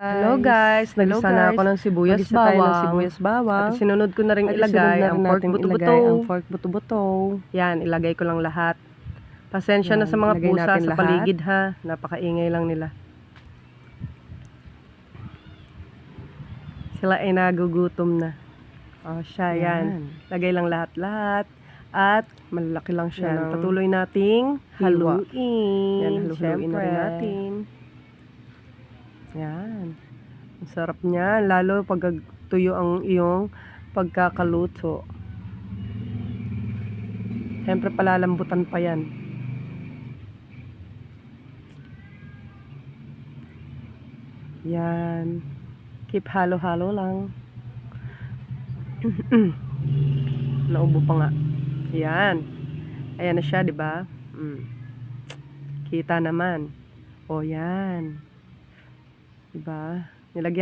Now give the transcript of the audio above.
Hello guys, nagisa na ako ng sibuyas bawang. At sinunod ko na rin ilagay ang pork buto-buto. Yan, ilagay ko lang lahat. Pasensya na sa mga pusa sa paligid ha. Napakaingay lang nila. Sila ay nagugutom na. Oh, siya yan. Lagay lang lahat-lahat. At malaki lang siya. Patuloy nating haluin. Yan, haluin na rin natin. Yan. Ang sarap niya. Lalo pag tuyo ang iyong pagkakaluto. Siyempre palalambutan pa yan. Yan. Keep halo-halo lang. Naubo pa nga. Yan. Ayan na siya, 'di ba? Kita naman. O yan. 'Di ba? Nilagyan